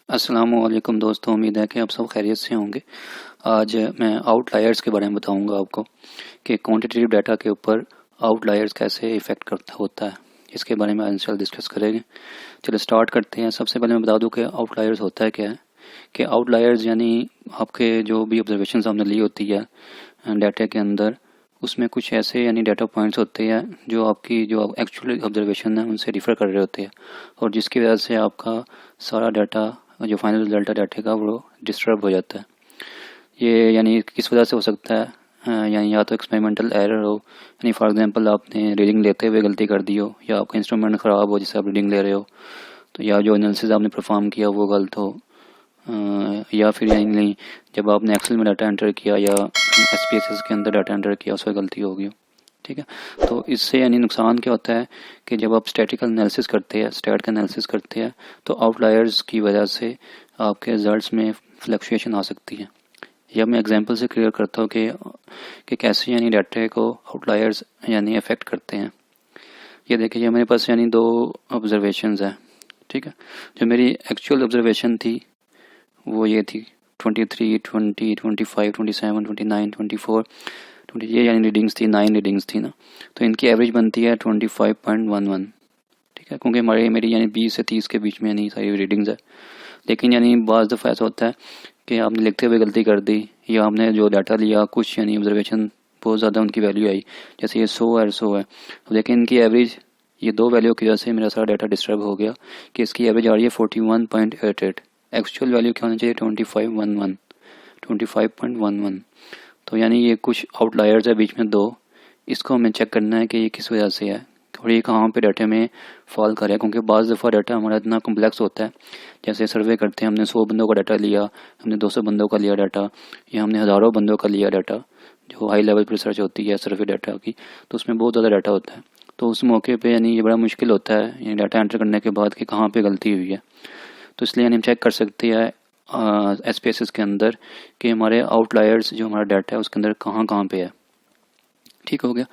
अस्सलामुअलैकुम दोस्तों, उम्मीद है कि आप सब खैरियत से होंगे। आज मैं आउटलायर्स के बारे में बताऊंगा आपको कि क्वांटिटेटिव डाटा के ऊपर आउटलायर्स कैसे इफ़ेक्ट करता होता है। इसके बारे में इंशाल्लाह डिस्कस करेंगे। चलिए स्टार्ट करते हैं। सबसे पहले मैं बता दूं कि आउटलायर्स होता है क्या है। कि आउटलायर्स यानी आपके जो भी ऑब्जर्वेशन हमने ली होती है डाटा के अंदर, उसमें कुछ ऐसे यानी डाटा पॉइंट्स होते हैं जो आपकी जो एक्चुअल ऑब्जर्वेशन है उनसे डिफ़र कर रहे होते हैं, और जिसकी वजह से आपका सारा डाटा जो फाइनल रिजल्ट है डाटे का वो डिस्टर्ब हो जाता है। ये यानी किस वजह से हो सकता है, यानी या तो एक्सपेरिमेंटल एरर हो, यानी फॉर एग्जांपल आपने रीडिंग लेते हुए गलती कर दी हो, या आपका इंस्ट्रूमेंट ख़राब हो जिससे आप रीडिंग ले रहे हो, तो या जो एनालिसिस आपने परफॉर्म किया वो गलत हो, या फिर यानी जब आपने एक्सेल में डाटा एंटर किया या एसपीएसएस के अंदर डाटा एंटर किया उसमें गलती हो गई। ठीक है, तो इससे यानी नुकसान क्या होता है कि जब आप स्टैटिकल एनालिसिस करते हैं, स्टैट का एनालिसिस करते हैं, तो आउटलायर्स की वजह से आपके रिजल्ट्स में फ्लक्चुएशन आ सकती है। या मैं एग्जांपल से क्लियर करता हूँ कि कैसे यानी डाटा को आउटलायर्स यानी अफेक्ट करते हैं। ये देखिए, ये मेरे पास यानी दो ऑब्जर्वेशंस हैं। ठीक है, जो मेरी एक्चुअल ऑब्जर्वेशन थी वो ये थी 23, 20, 25, 27, 29, 24, 20, ये यानी रीडिंग्स थी, 9 रीडिंग्स थी ना। तो इनकी एवरेज बनती है 25.11। ठीक है, क्योंकि मेरी यानी 20 से 30 के बीच में यानी सारी रीडिंग्स है। लेकिन यानी बाज़ दफ़ा ऐसा होता है कि आपने लिखते हुए गलती कर दी, या आपने जो डाटा लिया कुछ यानी ऑब्जर्वेशन बहुत ज़्यादा उनकी वैल्यू आई, जैसे ये 100 है, लेकिन इनकी एवरेज ये दो वैल्यू की वजह से मेरा सारा डाटा डिस्टर्ब हो गया कि इसकी एवरेज आ रही है 41.88। एक्चुअल वैल्यू क्या होनी चाहिए 25.11। तो यानी ये कुछ आउटलायर्स है बीच में दो, इसको हमें चेक करना है कि ये किस वजह से है और ये कहाँ पे डाटे में फॉल करे, क्योंकि बाज़ दफ़ा डाटा हमारा इतना कम्प्लेक्स होता है। जैसे सर्वे करते हैं, हमने 100 बंदों का डाटा लिया, हमने 200 बंदों का लिया डाटा, या हमने हज़ारों बंदों का लिया डाटा, जो हाई लेवल पर रिसर्च होती है सर्वे डाटा की, तो उसमें बहुत ज़्यादा डाटा होता है। तो उस मौके पर यानी ये बड़ा मुश्किल होता है यानी डाटा एंटर करने के बाद कि कहाँ पर गलती हुई है। तो इसलिए हम चेक कर सकते हैं एसपीएसएस के अंदर कि हमारे आउटलायर्स जो हमारा डाटा है उसके अंदर कहाँ कहाँ पे है। ठीक हो गया।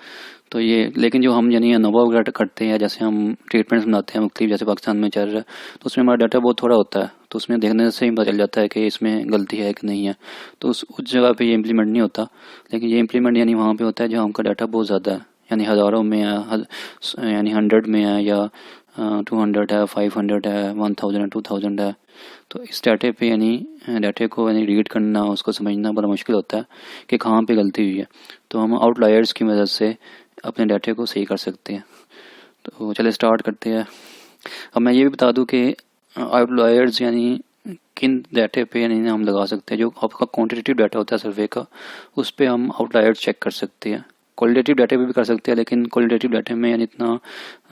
तो ये लेकिन जो हम यानी अनोवा वगैरह करते हैं, जैसे हम ट्रीटमेंट्स बनाते हैं मुख्तलिफ, जैसे पाकिस्तान में चल रहा है, तो उसमें हमारा डाटा बहुत थोड़ा होता है, तो उसमें देखने से ही पता चल जाता है कि इसमें गलती है कि नहीं है। तो उस जगह पे ये इम्प्लीमेंट नहीं होता, लेकिन ये इम्प्लीमेंट यानी वहाँ पे होता है जहाँ हमका डाटा बहुत ज़्यादा है, यानी हज़ारों में है, यानी 100 में है, या 200 है, 500 है, 1000 है, 2000 है। तो इस डाटे पे यानी डाटे को यानी रीड करना, उसको समझना बड़ा मुश्किल होता है कि कहाँ पे गलती हुई है। तो हम आउटलायर्स की मदद से अपने डाटे को सही कर सकते हैं। तो चलिए स्टार्ट करते हैं। अब मैं ये भी बता दूं कि आउटलायर्स यानी किन डाटे पे यानी हम लगा सकते हैं। जो आपका क्वांटिटेटिव डाटा होता है सर्वे का, उस पर हम आउटलायर्स चेक कर सकते हैं। क्वालिटेटिव डाटे पे भी कर सकते हैं, लेकिन क्वालिटेटिव डाटे में यानी इतना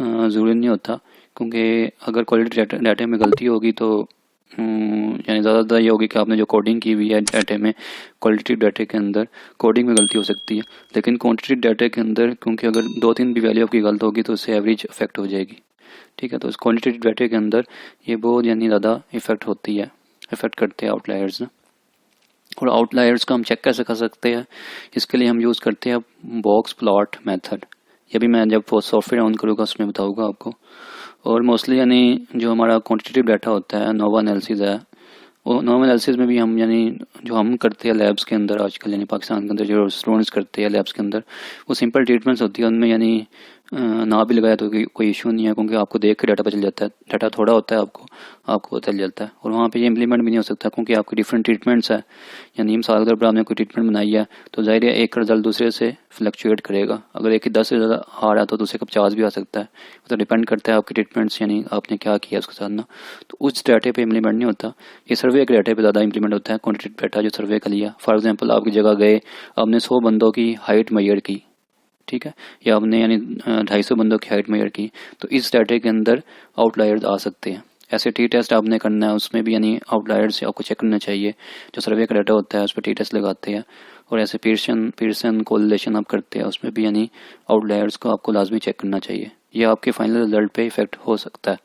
ज़रूरी नहीं होता, क्योंकि अगर क्वालिटी डाटे में गलती होगी तो यानी ज़्यादातर ये होगी कि आपने जो कोडिंग की हुई है डाटे में, क्वालिटेटिव डाटे के अंदर कोडिंग में गलती हो सकती है। लेकिन क्वांटिटेटिव डाटे के अंदर क्योंकि अगर 2-3 भी वैल्यू आपकी गलत होगी तो उससे एवरेज इफेक्ट हो जाएगी। ठीक है, तो इस क्वांटिटेटिव डाटे के अंदर ये बहुत यानी ज़्यादा इफेक्ट होती है, इफेक्ट करते हैं आउटलायर्स ना। और आउटलायर्स का हम चेक कैसे कर सकते हैं, इसके लिए हम यूज़ करते हैं बॉक्स प्लॉट मेथड। ये भी मैं जब सॉफ्टवेयर ऑन करूँगा उसमें बताऊँगा आपको। और मोस्टली यानी जो हमारा क्वांटिटेटिव डाटा होता है, नोवा एनालिसिस है, वो नोवा एनालिसिस में भी हम यानी जो हम करते हैं लैब्स के अंदर आजकल, यानी पाकिस्तान के अंदर जो स्टूडेंट्स करते हैं लैब्स के अंदर, वो सिंपल ट्रीटमेंट्स होती है, उनमें यानी ना भी लगाया तो कोई इशू नहीं है, क्योंकि आपको देख के डाटा पता चल जाता है। डाटा थोड़ा होता है, आपको पता चल जाता है, और वहाँ पे ये इम्प्लीमेंट भी नहीं हो सकता क्योंकि आपकी डिफरेंट ट्रीटमेंट्स है। यानी मिसाल के पर आपने कोई ट्रीटमेंट बनाई है तो ज़ाहिर है एक का रिजल्ट दूसरे से फ्लक्चुएट करेगा। अगर एक ही 10 से ज़्यादा आ रहा है तो दूसरे का 50 भी आ सकता है। तो डिपेंड करता है आपकी ट्रीटमेंट्स यानी आपने क्या किया उसके साथ ना। तो उस डाटे पे इम्प्लीमेंट नहीं होता, ये सर्वे के डाटे पे ज़्यादा इम्प्लीमेंट होता है। क्वांटिटेटिव डाटा जो सर्वे का लिया, फॉर एग्जांपल आपकी जगह गए, आपने 100 बंदों की हाइट मेजर की, ठीक है, या आपने यानी 250 बंदों की हाइट मेजर की, तो इस डाटे के अंदर आउटलायर्स आ सकते हैं। ऐसे टी टेस्ट आपने करना है, उसमें भी यानी आउटलायर्स आपको चेक करना चाहिए। जो सर्वे का डाटा होता है उस पर टी टेस्ट लगाते हैं, और ऐसे पीयरसन कोरिलेशन आप करते हैं, उसमें भी यानी आउटलायर्स को आपको लाजमी चेक करना चाहिए। यह आपके फाइनल रिजल्ट पे इफेक्ट हो सकता है,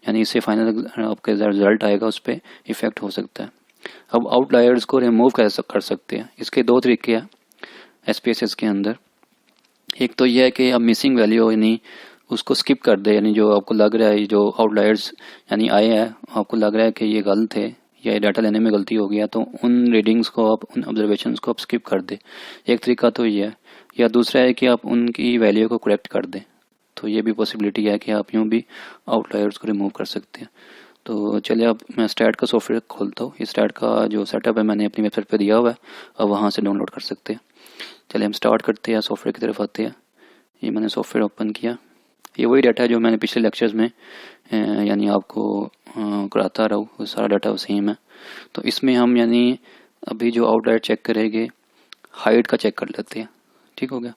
यानी इससे फाइनल आपके रिजल्ट आएगा उस पर इफेक्ट हो सकता है। अब आउटलायर्स को रिमूव कैसे कर सकते हैं, इसके दो तरीके हैं एसपीएसएस के अंदर। एक तो यह है कि आप मिसिंग वैल्यू यानी उसको स्किप कर दे, यानी जो आपको लग रहा है जो आउटलायर्स यानी आए हैं, आपको लग रहा है कि ये गलत है या डाटा लेने में गलती हो गया तो उन रीडिंग्स को आप, उन ऑब्जर्वेशंस को आप स्किप कर दें। एक तरीका तो ये है, या दूसरा है कि आप उनकी वैल्यू को करेक्ट कर दें। तो ये भी पॉसिबिलिटी है कि आप यूँ भी आउटलायर्स को रिमूव कर सकते हैं। तो चलिए अब मैं स्टैट का सॉफ्टवेयर खोलता हूँ। इस स्टैट का जो सेटअप है मैंने अपनी वेबसाइट पे दिया हुआ है, अब वहाँ से डाउनलोड कर सकते हैं। चलिए हम स्टार्ट करते हैं, सॉफ्टवेयर की तरफ आते हैं। ये मैंने सॉफ्टवेयर ओपन किया। ये वही डाटा है जो मैंने पिछले लेक्चर्स में यानी आपको कराता रहा हूँ, वो सारा डाटा सेम है। तो इसमें हम यानी अभी जो आउटलायर चेक करेंगे, हाइट का चेक कर लेते हैं। ठीक हो गया।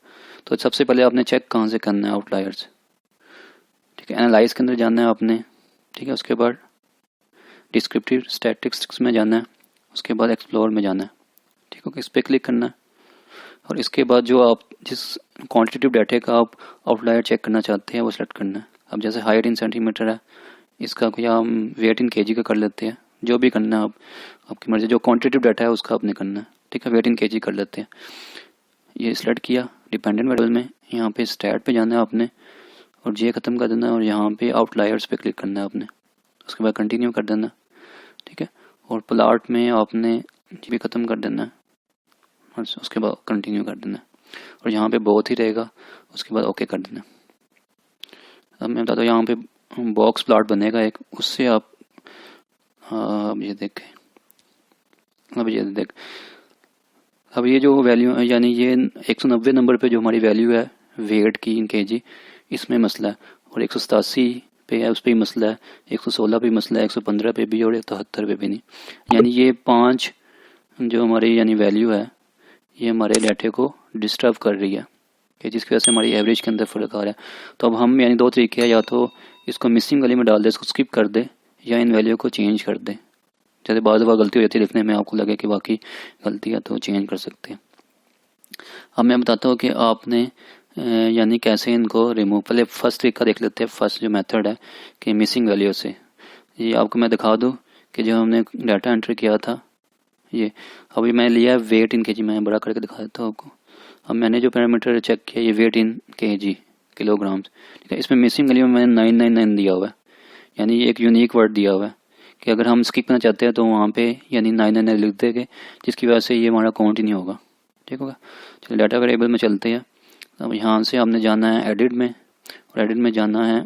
तो सबसे पहले आपने चेक कहाँ से करना है आउटलायर्स, ठीक है, एनालाइज के अंदर जाना है आपने, ठीक है। उसके बाद डिस्क्रिप्टिव स्टैटिस्टिक्स में जाना है, उसके बाद एक्सप्लोर में जाना है, ठीक हो गया। इस पर क्लिक करना है और इसके बाद जो आप जिस क्वांटिटेटिव डाटा का आप आउटलायर चेक करना चाहते हैं वो सेलेक्ट करना है। अब जैसे हाइट इन सेंटीमीटर है, इसका कोई हम वेट इन केजी का कर लेते हैं, जो भी करना है आप, आपकी मर्जी। जो क्वांटिटेटिव डाटा है उसका आपने करना है, ठीक है। वेट इन केजी कर लेते हैं। ये सेलेक्ट किया डिपेंडेंट वेरिएबल में, यहाँ पे स्टैट पे जाना है आपने और ये ख़त्म कर देना है और यहाँ पे आउटलायर्स पे क्लिक करना है आपने। उसके बाद कंटिन्यू कर देना, ठीक है। और प्लॉट में आपने ये भी ख़त्म कर देना है और उसके बाद कंटिन्यू कर देना है और यहाँ पे बहुत ही रहेगा, उसके बाद ओके कर देना। अब मैं बताता हूँ, यहाँ पे बॉक्स प्लॉट बनेगा एक, उससे आप अब ये देखें, अब ये जो वैल्यू यानी ये 190 नंबर पे जो हमारी वैल्यू है वेट की इन केजी, इसमें मसला है। और 187 पे है, उस पर भी मसला है। 116 पे मसला है, 115 पे भी और 173 पे भी नहीं। यानी ये 5 जो हमारी यानी वैल्यू है, ये हमारे डाटे को डिस्टर्ब कर रही है, कि जिसकी वजह से हमारी एवरेज के अंदर फ़र्क आ रहा है। तो अब हम यानी दो तरीके हैं, या तो इसको मिसिंग वाली में डाल दे, इसको स्किप कर दे, या इन वैल्यू को चेंज कर दे। जैसे बाद बार गलती हो जाती है लिखने में, आपको लगे कि वाकई गलती है तो चेंज कर सकते हैं। अब मैं बताता हूँ कि आपने यानी कैसे इनको रिमूव, पहले फर्स्ट तरीका देख लेते हैं। फर्स्ट जो मेथड है कि मिसिंग वैल्यू से, ये आपको मैं दिखा दूँ कि जो हमने डाटा एंटर किया था, ये अभी मैंने लिया है वेट इन केजी, मैं बड़ा करके दिखा देता हूँ आपको। अब मैंने जो पैरामीटर चेक किया, ये वेट इन केजी किलोग्राम्स, ठीक है। इसमें मिसिंग वैल्यू में मैंने 999 दिया हुआ है, यानी एक यूनिक वर्ड दिया हुआ है कि अगर हम स्किप करना चाहते हैं तो वहाँ पे यानी 999 लिख देंगे, जिसकी वजह से ये हमारा काउंट ही नहीं होगा, ठीक होगा। चलिए डाटा वेरिएबल में चलते हैं। अब यहाँ से हमने जाना है एडिट में, और एडिट में जाना है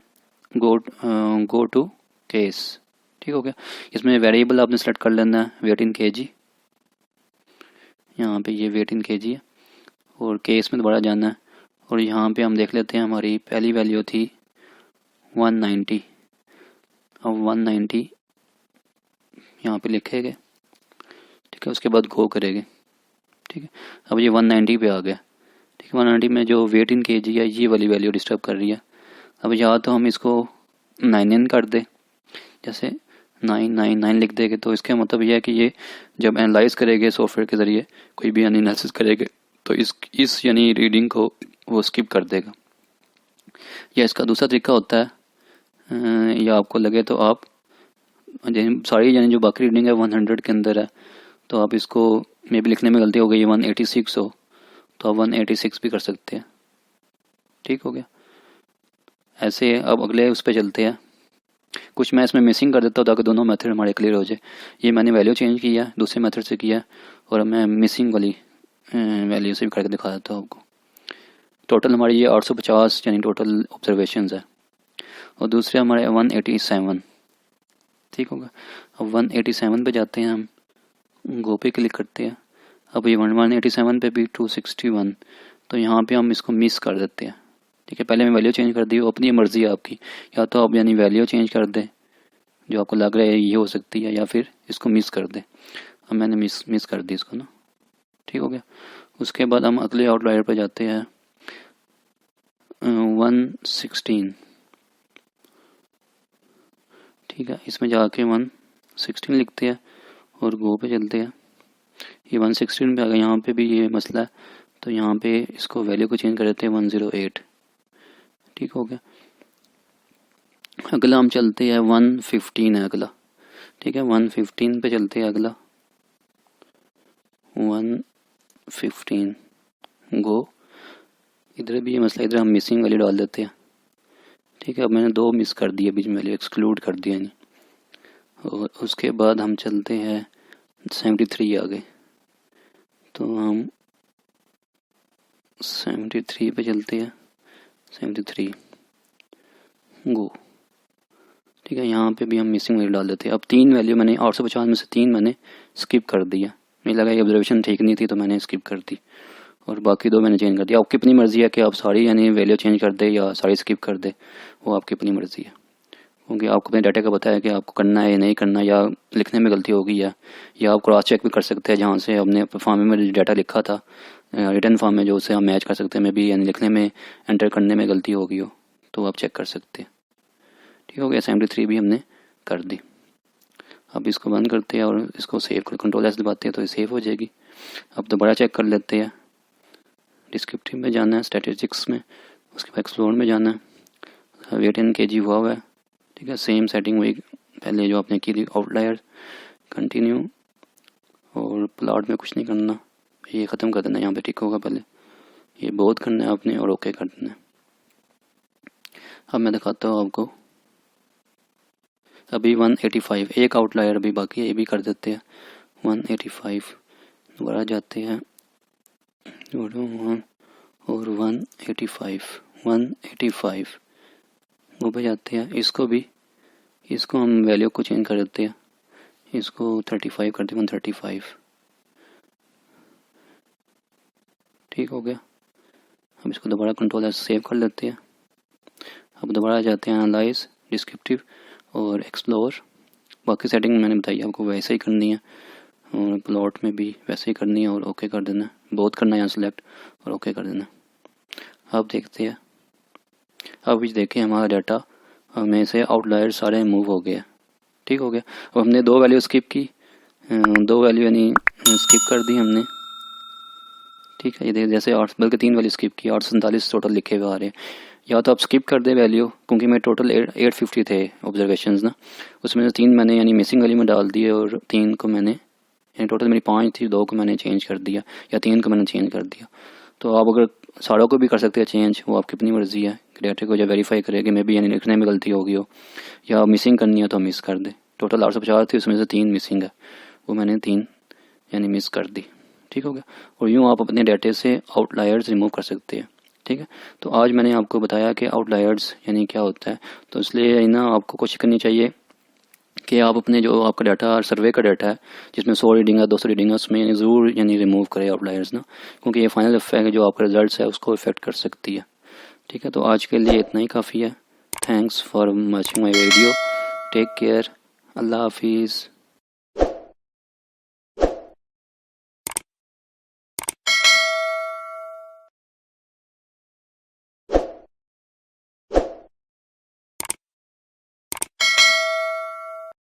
गो टू केस, ठीक हो गया। इसमें वेरिएबल आपने सेलेक्ट कर लेना है वेट इन केजी, यहाँ पे ये वेट इन केजी है, और केस में दोबारा जाना है और यहाँ पे हम देख लेते हैं हमारी पहली वैल्यू थी 190। अब 190 यहाँ पे लिखेंगे, ठीक है। उसके बाद गो करेंगे, ठीक है। अब ये 190 पे आ गया, ठीक है। 190 में जो वेट इन केजी है, ये वाली वैल्यू डिस्टर्ब कर रही है। अब या तो हम इसको 9 कर दें, जैसे 999 लिख देंगे, तो इसका मतलब यह है कि ये जब एनालाइज करेंगे सॉफ्टवेयर के ज़रिए, कोई भी एनालिसिस करेंगे, तो इस यानी रीडिंग को वो स्किप कर देगा। या इसका दूसरा तरीका होता है, या आपको लगे तो आप सारी यानी जो बाकी रीडिंग है 100 के अंदर है, तो आप इसको मे भी लिखने में गलती हो गई, 186 हो तो आप 186 भी कर सकते हैं, ठीक हो गया। ऐसे अब अगले उस पर चलते हैं। कुछ मैं इसमें मिसिंग कर देता हूँ ताकि दोनों मेथड हमारे क्लियर हो जाए। ये मैंने वैल्यू चेंज किया है, दूसरे मेथड से किया है, और मैं मिसिंग वाली वैल्यू से भी करके दिखा देता हूँ आपको। टोटल हमारी ये 850 यानी टोटल ऑब्जर्वेशंस है, और दूसरे हमारे 187, ठीक होगा। अब 187 पे जाते हैं हम, गो पे क्लिक करते हैं। अब ये 187 पे भी 261, तो यहाँ पे हम इसको मिस कर देते हैं, ठीक है। पहले मैं वैल्यू चेंज कर दी, अपनी मर्जी है आपकी, या तो आप यानी वैल्यू चेंज कर दें जो आपको लग रहा है ये हो सकती है, या फिर इसको मिस कर दें। अब मैंने मिस कर दी इसको ना, ठीक हो गया। उसके बाद हम अगले आउटलायर पर जाते हैं 116, ठीक है। इसमें जाके 116 लिखते हैं और गो पे चलते हैं। ये 116 पे आ गया, यहाँ पे भी ये मसला है, तो यहाँ पे इसको वैल्यू को चेंज कर देते हैं 108, ठीक हो गया। अगला हम चलते हैं 115 है अगला, ठीक है। 115 पे चलते हैं अगला, 115 गो। इधर भी ये मसला, इधर हम मिसिंग वैल्यू डाल देते हैं, ठीक है। अब मैंने 2 मिस कर दिए बीच में, वैल्यू एक्सक्लूड कर दिया नहीं। और उसके बाद हम चलते हैं 73 आगे, तो हम 73 पे चलते हैं। 73 गो। ठीक है, यहाँ पे भी हम मिसिंग वैल्यू डाल देते हैं। अब 3 वैल्यू मैंने 850 में से 3 मैंने स्किप कर दिया, मुझे लगा ये ऑब्जर्वेशन ठीक नहीं थी तो मैंने स्किप कर दी, और बाकी 2 मैंने चेंज कर दिया। आपकी अपनी मर्ज़ी है कि आप सारी यानी वैल्यू चेंज कर दे या सारी स्किप कर दे, वो आपकी अपनी मर्ज़ी है, क्योंकि आपको अपने डाटा का पता है कि आपको करना है या नहीं करना, या लिखने में गलती होगी या आप क्रॉस चेक भी कर सकते हैं जहाँ से हमने फॉर्म में डाटा लिखा था रिटर्न फॉर्म में, जो उसे हम मैच कर सकते हैं, मे भी यानी लिखने में एंटर करने में गलती हो गई हो तो आप चेक कर सकते हैं। ठीक हो गया, 73 भी हमने कर दी। अब इसको बंद करते हैं और इसको सेव कर कंट्रोल एस दबाते हैं तो ये सेव हो जाएगी। अब दोबारा चेक कर लेते हैं, डिस्क्रिप्टिव में जाना है, स्टैटिस्टिक्स में, उसके बाद एक्सप्लोर में जाना है, वेट इन केजी हुआ हुआ है। ठीक है, सेम सेटिंग हुई पहले जो आपने की थी, आउटलायर, कंटिन्यू, और प्लॉट में कुछ नहीं करना, ये ख़त्म कर देना, यहाँ पे टिक होगा पहले, ये बहुत करना है आपने और ओके कर देना है। अब मैं दिखाता हूँ आपको, अभी 185 एक आउटलायर अभी बाकी है, ये भी कर देते हैं 185। दोबारा जाते हैं और 185 वो पे जाते हैं। इसको हम वैल्यू को चेंज कर देते हैं, इसको 35 करते हैं, 135। ठीक हो गया। अब इसको दोबारा कंट्रोल एस सेव कर लेते हैं। अब दोबारा जाते हैं एनालाइज, डिस्क्रिप्टिव और एक्सप्लोर। बाकी सेटिंग मैंने बताई आपको वैसे ही करनी है, और प्लॉट में भी वैसे ही करनी है और ओके कर देना, बहुत करना है यहाँ सेलेक्ट और ओके कर देना। अब देखते हैं, अब देखें हमारा डाटा में से आउटलायर सारे मूव हो गए। ठीक हो गया। अब हमने 2 वैल्यू स्किप की, 2 वैल्यू यानी स्किप कर दी हमने। ठीक है, ये जैसे 8 बल्कि 3 वैल्यू स्किप की, 847 टोटल लिखे हुए आ रहे हैं। या तो आप स्किप कर दे वैल्यू, क्योंकि मेरे टोटल 850 थे ऑब्जर्वेशंस ना, उसमें से 3 मैंने यानी मिसिंग वैल्यू में डाल दिए और 3 को मैंने, यानी टोटल मेरी 5 थी, 2 को मैंने चेंज कर दिया या 3 को मैंने चेंज कर दिया। तो आप अगर सारों को भी कर सकते हैं चेंज, वो आपकी अपनी मर्जी है, डाटा को जब वेरीफाई करेगी मे बी यानी लिखने में गलती होगी हो या मिसिंग करनी है तो मिस कर दे। टोटल 850 थी, उसमें से 3 मिसिंग है, वो मैंने 3 यानी मिस कर दी। ठीक हो गया। और यूँ आप अपने डाटे से आउटलायर्स रिमूव कर सकते हैं। ठीक है, तो आज मैंने आपको बताया कि आउटलायर्स यानी क्या होता है, तो इसलिए ना आपको कोशिश करनी चाहिए कि आप अपने जो आपका डाटा सर्वे का डाटा है जिसमें 100 रीडिंग है, 200 रीडिंग है, उसमें यानी ज़रूर यानी रिमूव करें आउटलायर्स ना, क्योंकि ये फाइनल इफेक्ट जो आपका रिजल्ट है उसको इफेक्ट कर सकती है। ठीक है, तो आज के लिए इतना ही काफ़ी है। Thanks for watching my video, take care, अल्लाह हाफिज़।